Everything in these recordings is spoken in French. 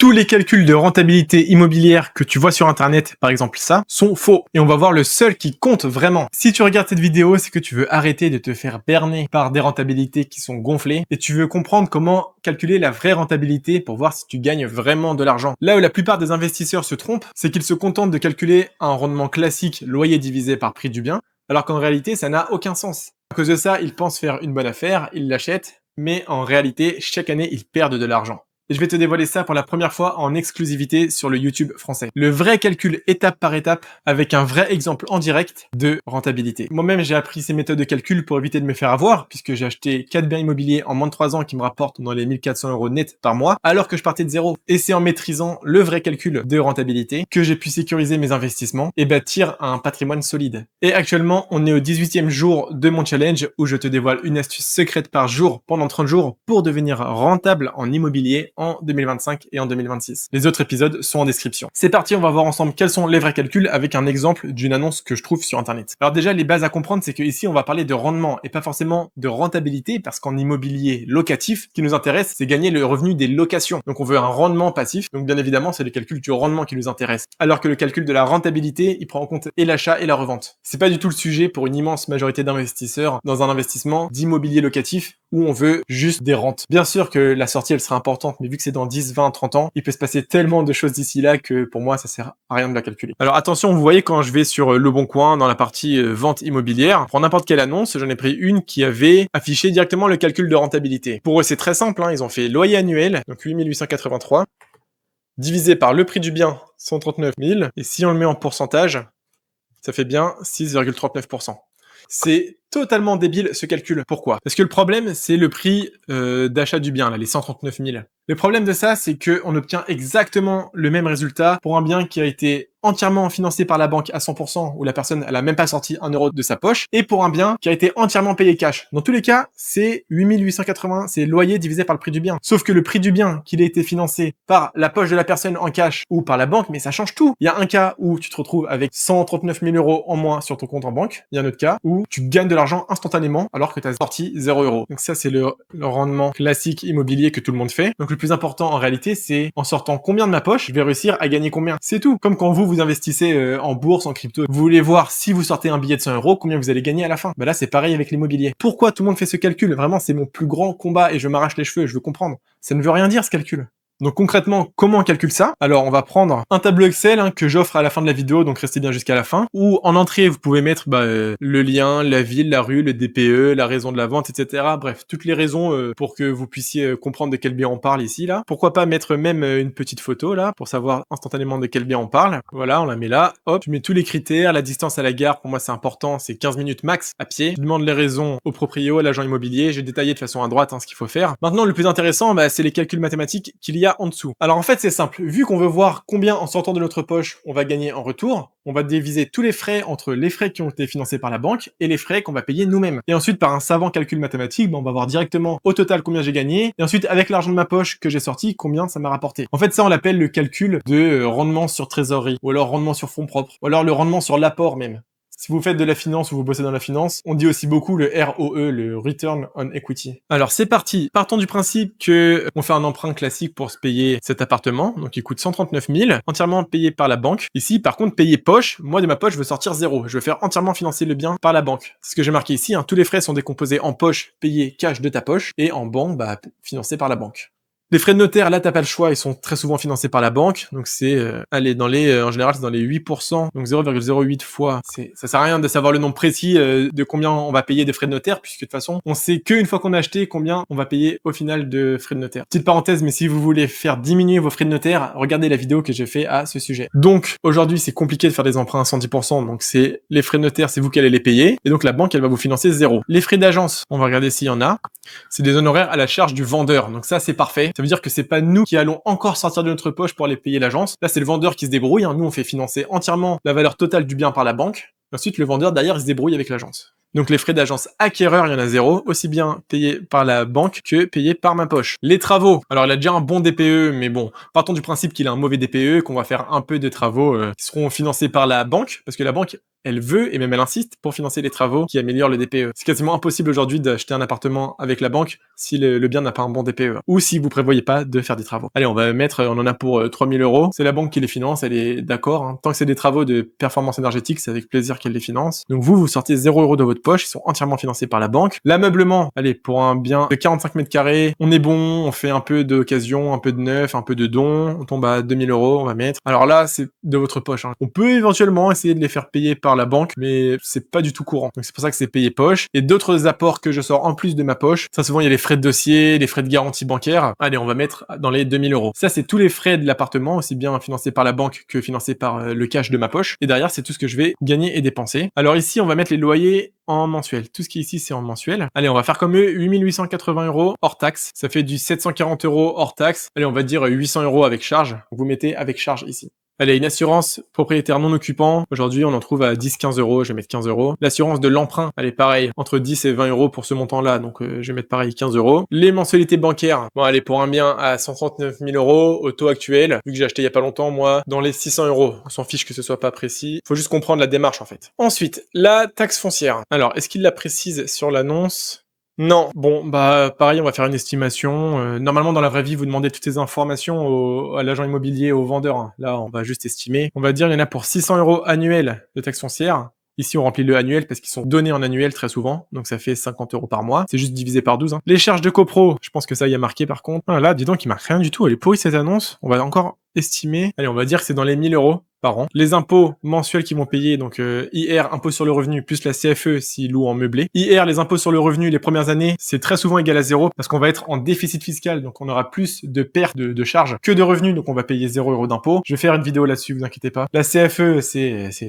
Tous les calculs de rentabilité immobilière que tu vois sur internet, par exemple ça, sont faux. Et on va voir le seul qui compte vraiment. Si tu regardes cette vidéo, c'est que tu veux arrêter de te faire berner par des rentabilités qui sont gonflées et tu veux comprendre comment calculer la vraie rentabilité pour voir si tu gagnes vraiment de l'argent. Là où la plupart des investisseurs se trompent, c'est qu'ils se contentent de calculer un rendement classique loyer divisé par prix du bien, alors qu'en réalité, ça n'a aucun sens. À cause de ça, ils pensent faire une bonne affaire, ils l'achètent, mais en réalité, chaque année, ils perdent de l'argent. Et je vais te dévoiler ça pour la première fois en exclusivité sur le YouTube français. Le vrai calcul étape par étape avec un vrai exemple en direct de rentabilité. Moi-même, j'ai appris ces méthodes de calcul pour éviter de me faire avoir, puisque j'ai acheté 4 biens immobiliers en moins de 3 ans qui me rapportent dans les 1400 € net par mois, alors que je partais de zéro. Et c'est en maîtrisant le vrai calcul de rentabilité que j'ai pu sécuriser mes investissements et bâtir un patrimoine solide. Et actuellement, on est au 18e jour de mon challenge où je te dévoile une astuce secrète par jour pendant 30 jours pour devenir rentable en immobilier en 2025 et en 2026. Les autres épisodes sont en description. C'est parti, on va voir ensemble quels sont les vrais calculs avec un exemple d'une annonce que je trouve sur internet. Alors déjà, les bases à comprendre, c'est que ici on va parler de rendement et pas forcément de rentabilité, parce qu'en immobilier locatif, ce qui nous intéresse, c'est gagner le revenu des locations. Donc on veut un rendement passif, donc bien évidemment c'est le calcul du rendement qui nous intéresse. Alors que le calcul de la rentabilité, il prend en compte et l'achat et la revente. C'est pas du tout le sujet pour une immense majorité d'investisseurs dans un investissement d'immobilier locatif où on veut juste des rentes. Bien sûr que la sortie elle sera importante, mais vu que c'est dans 10, 20, 30 ans, il peut se passer tellement de choses d'ici là que pour moi ça sert à rien de la calculer. Alors attention, vous voyez quand je vais sur Le Bon Coin dans la partie vente immobilière, pour n'importe quelle annonce, j'en ai pris une qui avait affiché directement le calcul de rentabilité. Pour eux c'est très simple, ils ont fait loyer annuel, donc 8883, divisé par le prix du bien, 139 000, et si on le met en pourcentage, ça fait bien 6,39%. C'est totalement débile ce calcul. Pourquoi? Parce que le problème, c'est le prix d'achat du bien, là, les 139 000. Le problème de ça, c'est qu'on obtient exactement le même résultat pour un bien qui a été entièrement financé par la banque à 100%, où la personne, elle a même pas sorti 1 € de sa poche, et pour un bien qui a été entièrement payé cash. Dans tous les cas, c'est 8880, c'est loyer divisé par le prix du bien. Sauf que le prix du bien, qu'il ait été financé par la poche de la personne en cash ou par la banque, mais ça change tout. Il y a un cas où tu te retrouves avec 139 000 € en moins sur ton compte en banque. Il y a un autre cas où tu gagnes de l'argent instantanément alors que tu as sorti 0 €. Donc ça, c'est le rendement classique immobilier que tout le monde fait. Donc le plus important en réalité, c'est en sortant combien de ma poche, je vais réussir à gagner combien. C'est tout. Comme quand vous investissez en bourse, en crypto, vous voulez voir si vous sortez un billet de 100 €, combien vous allez gagner à la fin. Bah là, c'est pareil avec l'immobilier. Pourquoi tout le monde fait ce calcul? Vraiment, c'est mon plus grand combat et je m'arrache les cheveux, je veux comprendre. Ça ne veut rien dire ce calcul. Donc concrètement, comment on calcule ça? Alors on va prendre un tableau Excel que j'offre à la fin de la vidéo, donc restez bien jusqu'à la fin, où en entrée vous pouvez mettre le lien, la ville, la rue, le DPE, la raison de la vente, etc. Bref, toutes les raisons pour que vous puissiez comprendre de quel bien on parle ici, là. Pourquoi pas mettre même une petite photo, là, pour savoir instantanément de quel bien on parle. Voilà, on la met là, hop, je mets tous les critères, la distance à la gare, pour moi c'est important, c'est 15 minutes max à pied. Je demande les raisons au proprio, à l'agent immobilier, j'ai détaillé de façon à droite ce qu'il faut faire. Maintenant, le plus intéressant, c'est les calculs mathématiques qu'il y a en dessous. Alors en fait c'est simple, vu qu'on veut voir combien en sortant de notre poche on va gagner en retour, on va diviser tous les frais entre les frais qui ont été financés par la banque et les frais qu'on va payer nous-mêmes. Et ensuite par un savant calcul mathématique, on va voir directement au total combien j'ai gagné, et ensuite avec l'argent de ma poche que j'ai sorti, combien ça m'a rapporté. En fait ça on l'appelle le calcul de rendement sur trésorerie, ou alors rendement sur fonds propres, ou alors le rendement sur l'apport même. Si vous faites de la finance ou vous bossez dans la finance, on dit aussi beaucoup le ROE, le Return on Equity. Alors c'est parti, partons du principe que on fait un emprunt classique pour se payer cet appartement, donc il coûte 139 000, entièrement payé par la banque. Ici par contre payé poche, moi de ma poche je veux sortir 0, je veux faire entièrement financer le bien par la banque. C'est ce que j'ai marqué ici, tous les frais sont décomposés en poche, payés cash de ta poche, et en banque, financés par la banque. Les frais de notaire, là, t'as pas le choix, ils sont très souvent financés par la banque, donc c'est, en général, c'est dans les 8%, donc 0,08 fois. Ça sert à rien de savoir le nombre précis de combien on va payer de frais de notaire, puisque de toute façon, on sait qu'une fois qu'on a acheté, combien on va payer au final de frais de notaire. Petite parenthèse, mais si vous voulez faire diminuer vos frais de notaire, regardez la vidéo que j'ai fait à ce sujet. Donc, aujourd'hui, c'est compliqué de faire des emprunts à 110%, donc c'est les frais de notaire, c'est vous qui allez les payer, et donc la banque, elle va vous financer 0. Les frais d'agence, on va regarder s'il y en a, c'est des honoraires à la charge du vendeur, donc ça, c'est parfait. Ça veut dire que c'est pas nous qui allons encore sortir de notre poche pour aller payer l'agence. Là, c'est le vendeur qui se débrouille. Nous, on fait financer entièrement la valeur totale du bien par la banque. Ensuite, le vendeur, derrière, il se débrouille avec l'agence. Donc les frais d'agence acquéreur, il y en a 0, aussi bien payés par la banque que payés par ma poche. Les travaux, alors il a déjà un bon DPE, mais bon, partons du principe qu'il a un mauvais DPE, qu'on va faire un peu de travaux qui seront financés par la banque, parce que la banque, elle veut et même elle insiste pour financer les travaux qui améliorent le DPE. C'est quasiment impossible aujourd'hui d'acheter un appartement avec la banque si le bien n'a pas un bon DPE ou si vous prévoyez pas de faire des travaux. Allez, on va mettre, on en a pour 3000 €. C'est la banque qui les finance, elle est d'accord. Hein. Tant que c'est des travaux de performance énergétique, c'est avec plaisir qu'elle les finance. Donc vous sortez 0 € de votre poche, ils sont entièrement financés par la banque. L'ameublement, allez, pour un bien de 45 mètres carrés, on est bon, on fait un peu d'occasion, un peu de neuf, un peu de don, on tombe à 2000 €, on va mettre. Alors là, c'est de votre poche. Hein. On peut éventuellement essayer de les faire payer par la banque, mais c'est pas du tout courant. Donc c'est pour ça que c'est payé poche. Et d'autres apports que je sors en plus de ma poche, ça souvent il y a les frais de dossier, les frais de garantie bancaire. Allez, on va mettre dans les 2000 €. Ça, c'est tous les frais de l'appartement, aussi bien financés par la banque que financés par le cash de ma poche. Et derrière, c'est tout ce que je vais gagner et dépenser. Alors ici, on va mettre les loyers en mensuel. Tout ce qui est ici, c'est en mensuel. Allez, on va faire comme eux, 8880 € hors taxe. Ça fait du 740 € hors taxe. Allez, on va dire 800 € avec charge. Vous mettez avec charge ici. Allez, une assurance propriétaire non occupant. Aujourd'hui, on en trouve à 10-15 €. Je vais mettre 15 €. L'assurance de l'emprunt, elle est pareil, entre 10 et 20 € pour ce montant-là. Donc, je vais mettre pareil 15 €. Les mensualités bancaires. Bon, allez, pour un bien à 139 000 € au taux actuel. Vu que j'ai acheté il y a pas longtemps, moi, dans les 600 €. On s'en fiche que ce soit pas précis. Faut juste comprendre la démarche, en fait. Ensuite, la taxe foncière. Alors, est-ce qu'il la précise sur l'annonce ? Non. Bon, bah pareil, on va faire une estimation. Normalement, dans la vraie vie, vous demandez toutes ces informations à l'agent immobilier, au vendeur. Hein. Là, on va juste estimer. On va dire il y en a pour 600 € annuels de taxe foncière. Ici, on remplit le annuel parce qu'ils sont donnés en annuel très souvent. Donc, ça fait 50 € par mois. C'est juste divisé par 12. Hein. Les charges de copro, je pense que ça y a marqué par contre. Ah, là, dis donc, il marque rien du tout. Elle est pourrie cette annonce. On va encore estimer. Allez, on va dire que c'est dans les 1000 € par an. Les impôts mensuels qu'ils vont payer, donc IR, impôt sur le revenu, plus la CFE s'ils louent en meublé. IR, les impôts sur le revenu, les premières années, c'est très souvent égal à 0 parce qu'on va être en déficit fiscal, donc on aura plus de pertes de charges que de revenus, donc on va payer 0 € d'impôt. Je vais faire une vidéo là-dessus, vous inquiétez pas. La CFE,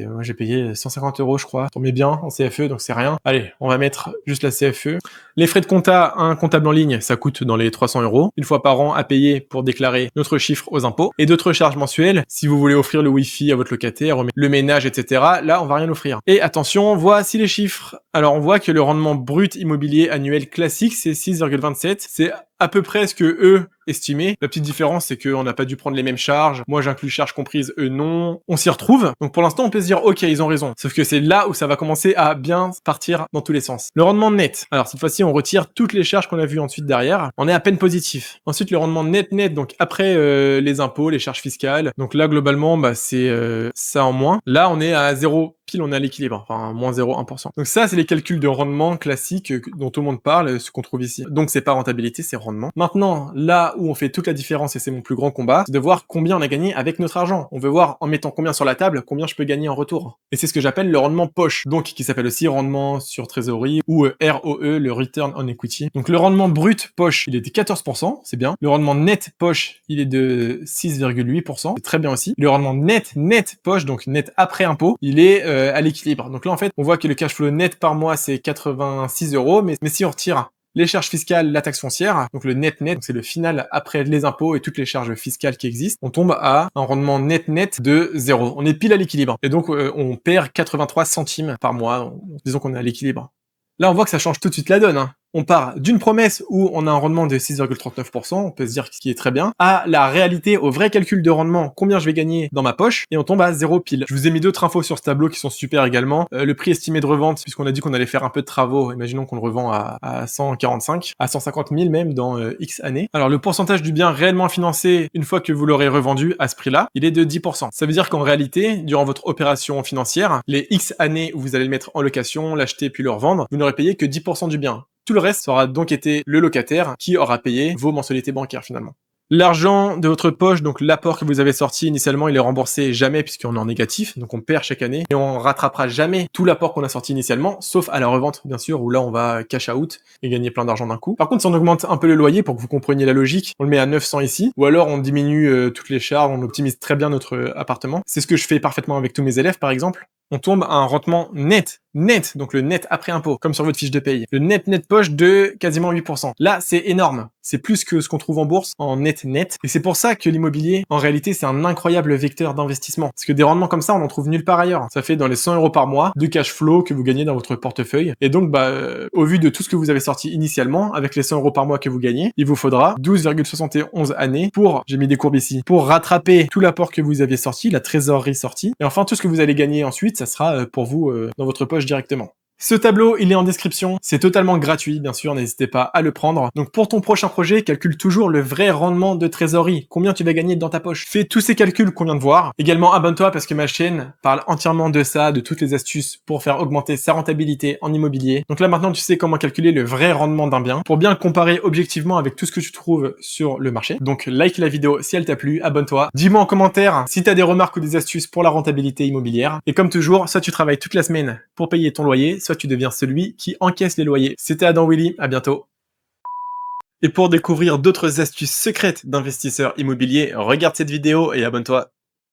moi j'ai payé 150 € je crois. On met bien en CFE, donc c'est rien. Allez, on va mettre juste la CFE. Les frais de compta, un comptable en ligne, ça coûte dans les 300 € une fois par an à payer pour déclarer notre chiffre aux impôts. Et d'autres charges mensuelles, si vous voulez offrir le Wi-Fi à votre locataire, le ménage, etc. Là, on va rien offrir. Et attention, voici les chiffres. Alors, on voit que le rendement brut immobilier annuel classique, c'est 6,27. C'est à peu près ce que eux estimaient. La petite différence, c'est qu'on n'a pas dû prendre les mêmes charges. Moi, j'inclus charges comprises, eux non. On s'y retrouve. Donc, pour l'instant, on peut se dire, ok, ils ont raison. Sauf que c'est là où ça va commencer à bien partir dans tous les sens. Le rendement net. Alors, cette fois-ci, on retire toutes les charges qu'on a vues ensuite derrière. On est à peine positif. Ensuite, le rendement net, donc après les impôts, les charges fiscales. Donc là, globalement, bah, c'est ça en moins. Là, on est à 0, pile, on est à l'équilibre. Enfin, moins 0,1%. Donc ça, c'est les calculs de rendement classiques dont tout le monde parle, ce qu'on trouve ici. Donc, c'est pas rentabilité, c'est rendement. Maintenant, là où on fait toute la différence, et c'est mon plus grand combat, c'est de voir combien on a gagné avec notre argent. On veut voir, en mettant combien sur la table, combien je peux gagner en retour. Et c'est ce que j'appelle le rendement poche, donc qui s'appelle aussi rendement sur trésorerie, ou ROE, le Return on Equity. Donc le rendement brut poche, il est de 14%, c'est bien. Le rendement net poche, il est de 6,8%, c'est très bien aussi. Le rendement net poche, donc net après impôt, il est à l'équilibre. Donc là, en fait, on voit que le cash flow net par mois, c'est 86 €, mais si on retire les charges fiscales, la taxe foncière, donc le net, donc c'est le final après les impôts et toutes les charges fiscales qui existent, on tombe à un rendement net de 0. On est pile à l'équilibre. Et donc, on perd 83 centimes par mois. Disons qu'on est à l'équilibre. Là, on voit que ça change tout de suite la donne. Hein. On part d'une promesse où on a un rendement de 6,39%, on peut se dire ce qui est très bien, à la réalité, au vrai calcul de rendement, combien je vais gagner dans ma poche, et on tombe à 0 pile. Je vous ai mis d'autres infos sur ce tableau qui sont super également. Le prix estimé de revente, puisqu'on a dit qu'on allait faire un peu de travaux, imaginons qu'on le revend à 145, à 150 000 même dans X années. Alors le pourcentage du bien réellement financé, une fois que vous l'aurez revendu à ce prix-là, il est de 10%. Ça veut dire qu'en réalité, durant votre opération financière, les X années où vous allez le mettre en location, l'acheter puis le revendre, vous n'aurez payé que 10% du bien. Tout le reste aura donc été le locataire qui aura payé vos mensualités bancaires finalement. L'argent de votre poche, donc l'apport que vous avez sorti initialement, il est remboursé jamais puisqu'on est en négatif, donc on perd chaque année et on rattrapera jamais tout l'apport qu'on a sorti initialement, sauf à la revente bien sûr, où là on va cash out et gagner plein d'argent d'un coup. Par contre, si on augmente un peu le loyer pour que vous compreniez la logique, on le met à 900 ici, ou alors on diminue toutes les charges, on optimise très bien notre appartement. C'est ce que je fais parfaitement avec tous mes élèves par exemple. On tombe à un rendement net, donc le net après impôt, comme sur votre fiche de paye. Le net poche de quasiment 8%. Là, c'est énorme. C'est plus que ce qu'on trouve en bourse en net. Et c'est pour ça que l'immobilier, en réalité, c'est un incroyable vecteur d'investissement. Parce que des rendements comme ça, on en trouve nulle part ailleurs. Ça fait dans les 100 € par mois de cash flow que vous gagnez dans votre portefeuille. Et donc, au vu de tout ce que vous avez sorti initialement, avec les 100 € par mois que vous gagnez, il vous faudra 12,71 années pour, j'ai mis des courbes ici, pour rattraper tout l'apport que vous aviez sorti, la trésorerie sortie. Et enfin, tout ce que vous allez gagner ensuite, ensuite ça sera pour vous dans votre poche directement. Ce tableau, il est en description, c'est totalement gratuit, bien sûr, n'hésitez pas à le prendre. Donc pour ton prochain projet, calcule toujours le vrai rendement de trésorerie, combien tu vas gagner dans ta poche. Fais tous ces calculs qu'on vient de voir. Également, abonne-toi parce que ma chaîne parle entièrement de ça, de toutes les astuces pour faire augmenter sa rentabilité en immobilier. Donc là maintenant, tu sais comment calculer le vrai rendement d'un bien, pour bien le comparer objectivement avec tout ce que tu trouves sur le marché. Donc like la vidéo si elle t'a plu, abonne-toi. Dis-moi en commentaire si tu as des remarques ou des astuces pour la rentabilité immobilière. Et comme toujours, soit tu travailles toute la semaine pour payer ton loyer, soit tu deviens celui qui encaisse les loyers. C'était Adam Willy, à bientôt. Et pour découvrir d'autres astuces secrètes d'investisseurs immobiliers, regarde cette vidéo et abonne-toi.